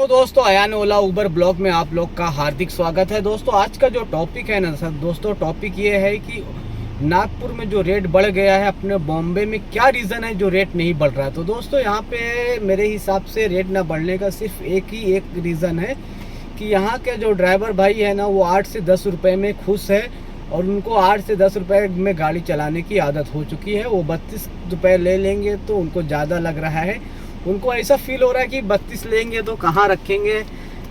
तो दोस्तों अयान ओला उबर ब्लॉग में आप लोग का हार्दिक स्वागत है। दोस्तों आज का जो टॉपिक है ना सर, दोस्तों टॉपिक ये है कि नागपुर में जो रेट बढ़ गया है, अपने बॉम्बे में क्या रीज़न है जो रेट नहीं बढ़ रहा है। तो दोस्तों यहाँ पे मेरे हिसाब से रेट ना बढ़ने का सिर्फ एक रीज़न है कि यहाँ के जो ड्राइवर भाई है ना, वो 8 से 10 रुपये में खुश है और उनको 8 से 10 रुपये में गाड़ी चलाने की आदत हो चुकी है। वो 32 रुपये ले लेंगे तो उनको ज़्यादा लग रहा है। उनको ऐसा फील हो रहा है कि 32 लेंगे तो कहाँ रखेंगे,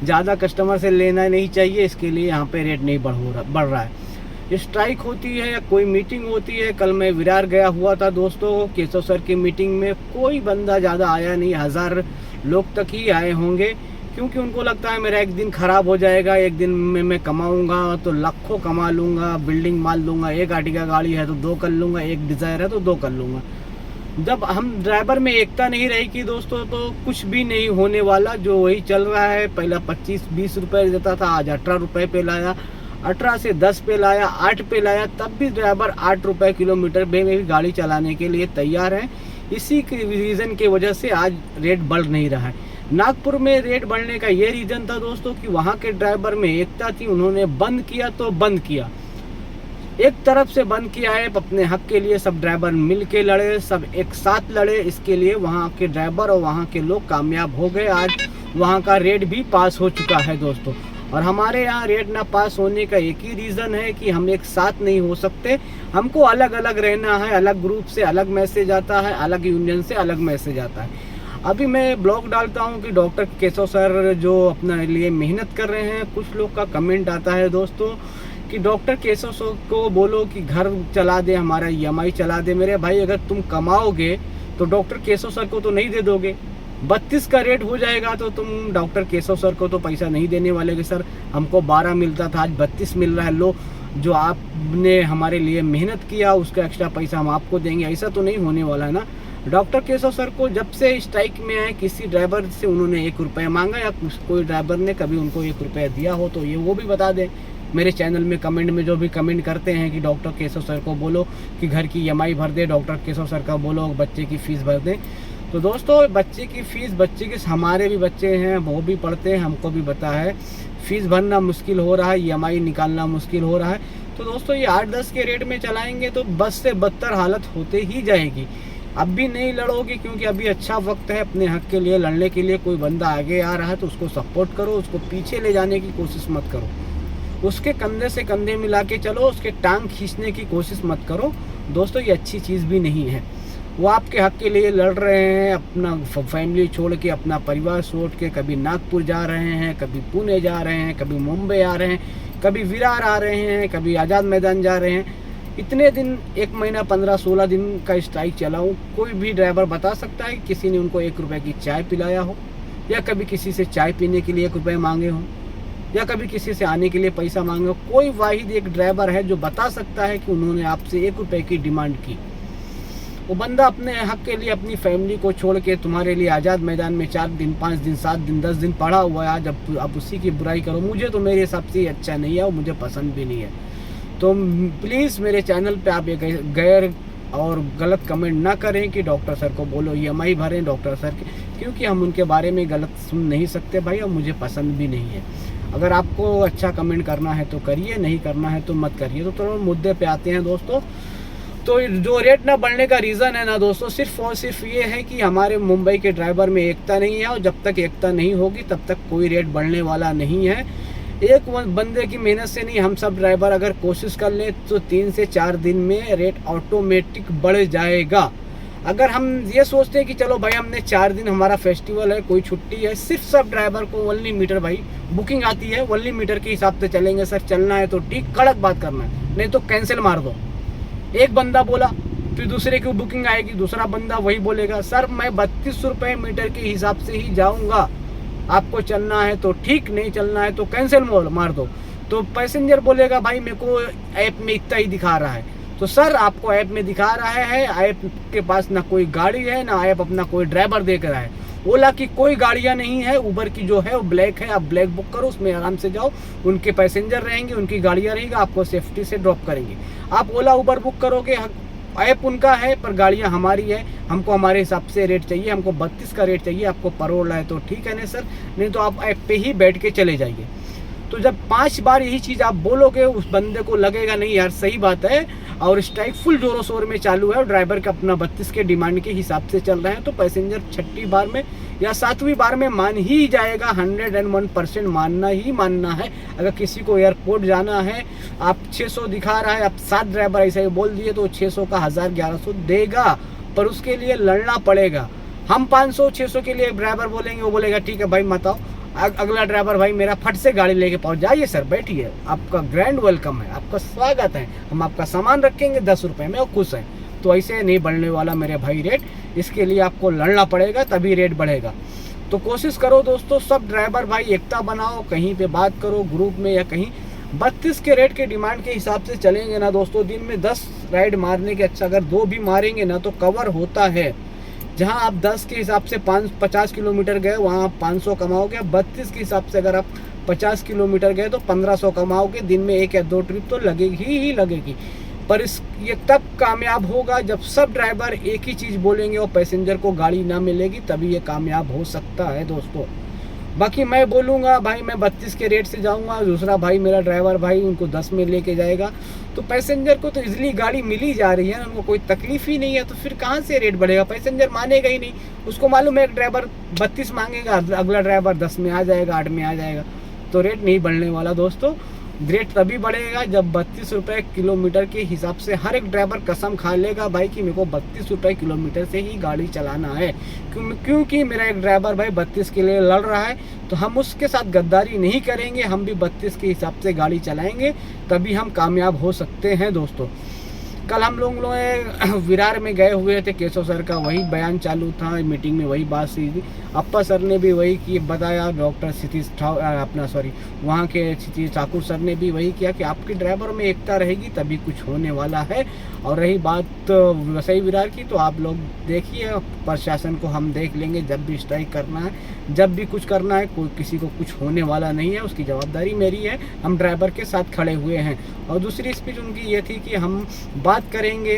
ज़्यादा कस्टमर से लेना नहीं चाहिए, इसके लिए यहाँ पे रेट नहीं बढ़ रहा है। स्ट्राइक होती है या कोई मीटिंग होती है। कल मैं विरार गया हुआ था दोस्तों, केशव सर की मीटिंग में कोई बंदा ज़्यादा आया नहीं, 1000 लोग तक ही आए होंगे, क्योंकि उनको लगता है मेरा एक दिन ख़राब हो जाएगा, एक दिन में मैं कमाऊँगा तो लाखों कमा लूँगा, बिल्डिंग माल लूँगा, एक आर्टिका गाड़ी है तो 2 कर लूँगा, एक डिज़ायर है तो 2 कर लूँगा। जब हम ड्राइवर में एकता नहीं रहेगी दोस्तों तो कुछ भी नहीं होने वाला। जो वही चल रहा है, पहला 25-20 रुपये देता था, आज 18 रुपये पे लाया, 18 से 10 पे लाया, 8 पे लाया, तब भी ड्राइवर 8 रुपये किलोमीटर में भी गाड़ी चलाने के लिए तैयार है। इसी के रीज़न की वजह से आज रेट बढ़ नहीं रहा है। नागपुर में रेट बढ़ने का ये रीज़न था दोस्तों कि वहाँ के ड्राइवर में एकता थी, उन्होंने बंद किया तो बंद किया, एक तरफ से बंद किया है। अपने हक के लिए सब ड्राइवर मिल के लड़े, सब एक साथ लड़े, इसके लिए वहाँ के ड्राइवर और वहाँ के लोग कामयाब हो गए। आज वहाँ का रेट भी पास हो चुका है दोस्तों। और हमारे यहाँ रेट ना पास होने का एक ही रीज़न है कि हम एक साथ नहीं हो सकते, हमको अलग अलग रहना है। अलग ग्रुप से अलग मैसेज आता है, अलग यूनियन से अलग मैसेज आता है। अभी मैं ब्लॉग डालता हूँ कि डॉक्टर केशव सर जो अपने लिए मेहनत कर रहे हैं, कुछ लोग का कमेंट आता है दोस्तों कि डॉक्टर केशव सर को बोलो कि घर चला दे, हमारा EMI चला दे। मेरे भाई अगर तुम कमाओगे तो डॉक्टर केशव सर को तो नहीं दे दोगे। 32 का रेट हो जाएगा तो तुम डॉक्टर केशव सर को तो पैसा नहीं देने वाले कि सर हमको 12 मिलता था, आज 32 मिल रहा है, लो जो आपने हमारे लिए मेहनत किया उसका एक्स्ट्रा पैसा हम आपको देंगे। ऐसा तो नहीं होने वाला है ना। डॉक्टर केशव सर को जब से स्ट्राइक में आए, किसी ड्राइवर से उन्होंने 1 रुपया मांगा या कोई ड्राइवर ने कभी उनको 1 रुपया दिया हो तो ये वो भी बता दें। मेरे चैनल में कमेंट में जो भी कमेंट करते हैं कि डॉक्टर केशव सर को बोलो कि घर की EMI भर दे, डॉक्टर केशव सर का बोलो बच्चे की फ़ीस भर दें। तो दोस्तों बच्चे की फ़ीस, बच्चे के हमारे भी बच्चे हैं, वो भी पढ़ते हैं, हमको भी पता है फ़ीस भरना मुश्किल हो रहा है, EMI निकालना मुश्किल हो रहा है। तो दोस्तों ये 8-10 के रेट में चलाएँगे तो बस से बदतर हालत होते ही जाएगी। अब भी नहीं लड़ोगे क्योंकि अभी अच्छा वक्त है अपने हक के लिए लड़ने के लिए। कोई बंदा आगे आ रहा है तो उसको सपोर्ट करो, उसको पीछे ले जाने की कोशिश मत करो, उसके कंधे से कंधे मिला के चलो, उसके टांग खींचने की कोशिश मत करो दोस्तों। ये अच्छी चीज़ भी नहीं है। वो आपके हक के लिए लड़ रहे हैं, अपना फैमिली छोड़ के, अपना परिवार छोड़ के, कभी नागपुर जा रहे हैं, कभी पुणे जा रहे हैं, कभी मुंबई आ रहे हैं, कभी विरार आ रहे हैं, कभी आज़ाद मैदान जा रहे हैं। इतने दिन, 1 महीना 15-16 दिन का स्ट्राइक चला हूँ, कोई भी ड्राइवर बता सकता है कि किसी ने उनको 1 रुपये की चाय पिलाया हो, या कभी किसी से चाय पीने के लिए 1 रुपये मांगे हों, या कभी किसी से आने के लिए पैसा मांगे हो। कोई वाहिद एक ड्राइवर है जो बता सकता है कि उन्होंने आपसे 1 रुपये की डिमांड की। वो बंदा अपने हक के लिए अपनी फैमिली को छोड़ के तुम्हारे लिए आज़ाद मैदान में 4 दिन, 5 दिन, 7 दिन, 10 दिन पड़ा हुआ है। आज अब उसी की बुराई करो, मुझे तो मेरे हिसाब से अच्छा नहीं है और मुझे पसंद भी नहीं है। तो प्लीज़ मेरे चैनल पे आप ये गैर और गलत कमेंट ना करें कि डॉक्टर सर को बोलो EMI भरें डॉक्टर सर के, क्योंकि हम उनके बारे में गलत सुन नहीं सकते भाई, और मुझे पसंद भी नहीं है। अगर आपको अच्छा कमेंट करना है तो करिए, नहीं करना है तो मत करिए। तो थोड़ा मुद्दे पे आते हैं दोस्तों। तो जो रेट ना बढ़ने का रीज़न है ना दोस्तों, सिर्फ और सिर्फ ये है कि हमारे मुंबई के ड्राइवर में एकता नहीं है, और जब तक एकता नहीं होगी तब तक कोई रेट बढ़ने वाला नहीं है। एक बंदे की मेहनत से नहीं, हम सब ड्राइवर अगर कोशिश कर लें तो 3 से 4 दिन में रेट ऑटोमेटिक बढ़ जाएगा। अगर हम ये सोचते हैं कि चलो भाई हमने 4 दिन, हमारा फेस्टिवल है, कोई छुट्टी है, सिर्फ सब ड्राइवर को 1 मीटर भाई बुकिंग आती है, 1 मीटर के हिसाब से चलेंगे। सर चलना है तो ठीक, कड़क बात करना है, नहीं तो कैंसिल मार दो। एक बंदा बोला फिर दूसरे की बुकिंग आएगी, दूसरा बंदा वही बोलेगा सर मैं 32 रुपये मीटर के हिसाब से ही जाऊँगा, आपको चलना है तो ठीक, नहीं चलना है तो कैंसिल मार दो। तो पैसेंजर बोलेगा भाई मेरे को ऐप में इतना ही दिखा रहा है। तो सर आपको ऐप में दिखा रहा है, ऐप के पास ना कोई गाड़ी है, ना ऐप अपना कोई ड्राइवर देख रहा है। ओला की कोई गाड़ियाँ नहीं है, उबर की जो है वो ब्लैक है, आप ब्लैक बुक करो, उसमें आराम से जाओ, उनके पैसेंजर रहेंगे, उनकी गाड़ियाँ रहेंगी, आपको सेफ्टी से ड्रॉप करेंगे। आप ओला उबर बुक करोगे, ऐप उनका है पर गाड़ियाँ हमारी है, हमको हमारे हिसाब से रेट चाहिए, हमको 32 का रेट चाहिए, आपको परोड़ रहा है तो ठीक है नहीं सर, नहीं तो आप ऐप पे ही बैठ के चले जाइए। तो जब 5 बार यही चीज़ आप बोलोगे उस बंदे को लगेगा नहीं यार सही बात है, और स्ट्राइक फुल जोरों शोर में चालू है और ड्राइवर का अपना 32 के डिमांड के हिसाब से चल रहे हैं, तो पैसेंजर 6वीं बार में या 7वीं बार में मान ही जाएगा। 101% मानना है। अगर किसी को एयरपोर्ट जाना है, आप 600 दिखा रहा है, आप 7 ड्राइवर ऐसा ही बोल दिए तो 600 का 1000-1100 देगा, पर उसके लिए लड़ना पड़ेगा। हम 500-600 के लिए ड्राइवर बोलेंगे, वो बोलेगा ठीक है भाई मत आओ, अगला ड्राइवर भाई मेरा फट से गाड़ी लेके पहुंच जाइए सर, बैठिए, आपका ग्रैंड वेलकम है, आपका स्वागत है, हम आपका सामान रखेंगे 10 रुपये में और खुश हैं। तो ऐसे नहीं बढ़ने वाला मेरे भाई रेट, इसके लिए आपको लड़ना पड़ेगा तभी रेट बढ़ेगा। तो कोशिश करो दोस्तों, सब ड्राइवर भाई एकता बनाओ, कहीं पे बात करो ग्रुप में या कहीं 32 के रेट के डिमांड के हिसाब से चलेंगे ना दोस्तों, दिन में 10 राइड मारने के अच्छा अगर 2 भी मारेंगे ना तो कवर होता है। जहां आप 10 के हिसाब से 50 किलोमीटर गए वहां आप 500 कमाओगे, 32 के हिसाब से अगर आप 50 किलोमीटर गए तो 1500 कमाओगे। दिन में 1 या 2 ट्रिप तो लगेगी ही लगेगी, पर ये तब कामयाब होगा जब सब ड्राइवर एक ही चीज़ बोलेंगे और पैसेंजर को गाड़ी ना मिलेगी, तभी ये कामयाब हो सकता है दोस्तों। बाकी मैं बोलूँगा भाई मैं 32 के रेट से जाऊँगा, दूसरा भाई मेरा ड्राइवर भाई उनको 10 में लेके जाएगा, तो पैसेंजर को तो इजीली गाड़ी मिल ही जा रही है ना, उनको कोई तकलीफ ही नहीं है, तो फिर कहाँ से रेट बढ़ेगा? पैसेंजर मानेगा ही नहीं। उसको मालूम है एक ड्राइवर 32 मांगेगा, अगला ड्राइवर 10 में आ जाएगा, 8 में आ जाएगा, तो रेट नहीं बढ़ने वाला दोस्तों। रेट तभी बढ़ेगा जब 32 रुपये किलोमीटर के हिसाब से हर एक ड्राइवर कसम खा लेगा भाई कि मेरे को 32 रुपये किलोमीटर से ही गाड़ी चलाना है, क्योंकि मेरा एक ड्राइवर भाई 32 के लिए लड़ रहा है, तो हम उसके साथ गद्दारी नहीं करेंगे, हम भी 32 के हिसाब से गाड़ी चलाएंगे, तभी हम कामयाब हो सकते हैं दोस्तों। कल हम लोग विरार में गए हुए थे, केशव सर का वही बयान चालू था, मीटिंग में वही बात हुई थी, अप्पा सर ने भी वही की बताया, डॉक्टर वहाँ के क्षितिज ठाकुर सर ने भी वही किया कि आपके ड्राइवर में एकता रहेगी तभी कुछ होने वाला है। और रही बात वसई विरार की, तो आप लोग देखिए, प्रशासन को हम देख लेंगे, जब भी स्ट्राइक करना है, जब भी कुछ करना है, कोई किसी को कुछ होने वाला नहीं है, उसकी जवाबदारी मेरी है, हम ड्राइवर के साथ खड़े हुए हैं। और दूसरी स्पीच उनकी ये थी कि हम बात करेंगे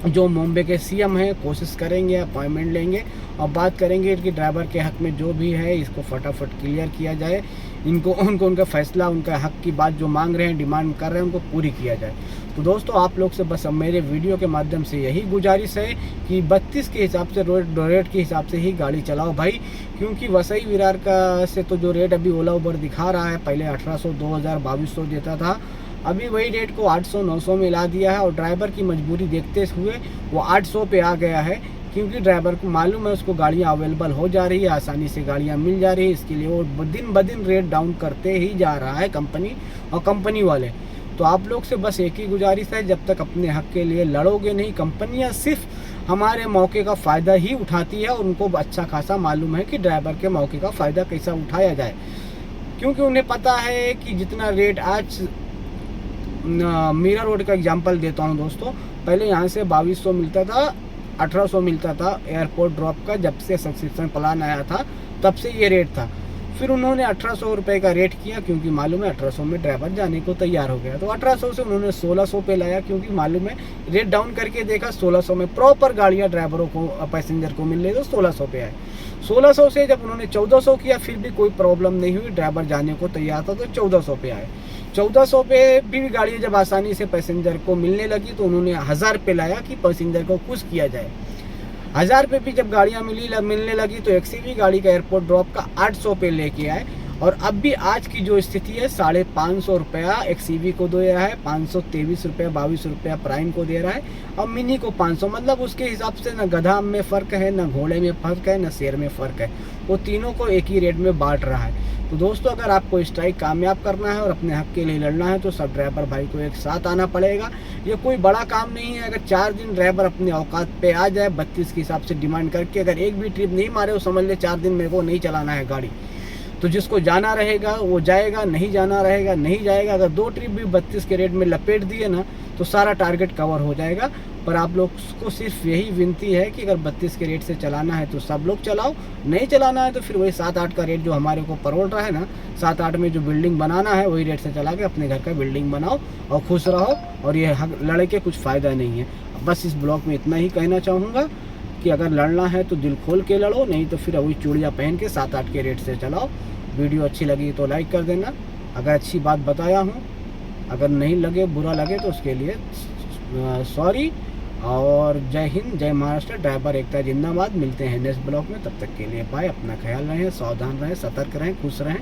जो मुंबई के सीएम हैं, कोशिश करेंगे, अपॉइंटमेंट लेंगे और बात करेंगे कि ड्राइवर के हक में जो भी है इसको फटाफट क्लियर किया जाए, उनको उनका फैसला, उनका हक की बात जो मांग रहे हैं, डिमांड कर रहे हैं, उनको पूरी किया जाए। तो दोस्तों आप लोग से बस मेरे वीडियो के माध्यम से यही गुजारिश है कि 32 के हिसाब से रेट के हिसाब से ही गाड़ी चलाओ भाई, क्योंकि वसई विरार का से तो जो रेट अभी ओला उबर दिखा रहा है, पहले 1800, 2000, 2200 देता था, अभी वही रेट को 800-900 में ला दिया है, और ड्राइवर की मजबूरी देखते हुए वो 800 पे आ गया है, क्योंकि ड्राइवर को मालूम है उसको गाड़ियाँ अवेलेबल हो जा रही है, आसानी से गाड़ियाँ मिल जा रही है, इसके लिए वो दिन ब दिन रेट डाउन करते ही जा रहा है कंपनी और कंपनी वाले। तो आप लोग से बस एक ही गुजारिश है, जब तक अपने हक के लिए लड़ोगे नहीं, कंपनियाँ सिर्फ हमारे मौके का फ़ायदा ही उठाती है, और उनको अच्छा खासा मालूम है कि ड्राइवर के मौके का फ़ायदा कैसा उठाया जाए, क्योंकि उन्हें पता है कि जितना रेट आज मीरा रोड का एग्जांपल देता हूं दोस्तों, पहले यहां से 2200 मिलता था, 1800 मिलता था एयरपोर्ट ड्रॉप का, जब से सब्सक्रिप्शन प्लान आया था तब से ये रेट था। फिर उन्होंने 1800 रुपये का रेट किया, क्योंकि मालूम है 1800 में ड्राइवर जाने को तैयार हो गया, तो 1800 से उन्होंने 1600 पे लाया, क्योंकि मालूम है रेट डाउन करके देखा 1600 में प्रॉपर गाड़ियाँ ड्राइवरों को पैसेंजर को मिल रही, तो 1600 पे आए। 1600 से जब उन्होंने 1400 किया, फिर भी कोई प्रॉब्लम नहीं हुई, ड्राइवर जाने को तैयार था, तो 1400 पे आए। 1400 पे भी गाड़ी जब आसानी से पैसेंजर को मिलने लगी, तो उन्होंने 1000 पे लाया कि पैसेंजर को खुश किया जाए। 1000 पे भी जब गाड़ियाँ मिलने लगी, तो XCV गाड़ी का एयरपोर्ट ड्रॉप का 800 पे लेके आए, और अब भी आज की जो स्थिति है 550 रुपया XCV को दे रहा है, 523 रुपया 22 रुपया प्राइम को दे रहा है, और मिनी को 500, मतलब उसके हिसाब से ना गधा में फ़र्क है, ना घोड़े में फ़र्क है, ना शेर में फ़र्क है, वो तीनों को एक ही रेट में बांट रहा है। तो दोस्तों अगर आपको स्ट्राइक कामयाब करना है और अपने हक के लिए लड़ना है, तो सब ड्राइवर भाई को एक साथ आना पड़ेगा। ये कोई बड़ा काम नहीं है, अगर 4 दिन ड्राइवर अपने औकात पे आ जाए 32 के हिसाब से डिमांड करके, अगर एक भी ट्रिप नहीं मारे, वो समझ ले 4 दिन मेरे को नहीं चलाना है गाड़ी, तो जिसको जाना रहेगा वो जाएगा, नहीं जाना रहेगा नहीं जाएगा। अगर 2 ट्रिप भी 32 के रेट में लपेट दिए ना, तो सारा टारगेट कवर हो जाएगा। पर आप लोग को सिर्फ यही विनती है कि अगर 32 के रेट से चलाना है तो सब लोग चलाओ, नहीं चलाना है तो फिर वही 7-8 का रेट जो हमारे को परोल रहा है ना, 7-8 में जो बिल्डिंग बनाना है वही रेट से चला के अपने घर का बिल्डिंग बनाओ और खुश रहो, और ये लड़के कुछ फ़ायदा नहीं है। बस इस ब्लॉग में इतना ही कहना चाहूँगा कि अगर लड़ना है तो दिल खोल के लड़ो, नहीं तो फिर वही चूड़ियाँ पहन के 7-8 के रेट से चलाओ। वीडियो अच्छी लगी तो लाइक कर देना, अगर अच्छी बात बताया हूँ, अगर नहीं लगे, बुरा लगे तो उसके लिए सॉरी। और जय हिंद, जय महाराष्ट्र, ड्राइवर एकता जिंदाबाद। मिलते हैं नेक्स्ट ब्लॉग में, तब तक के लिए बाय। अपना ख्याल रहें, सावधान रहें, सतर्क रहें, खुश रहें।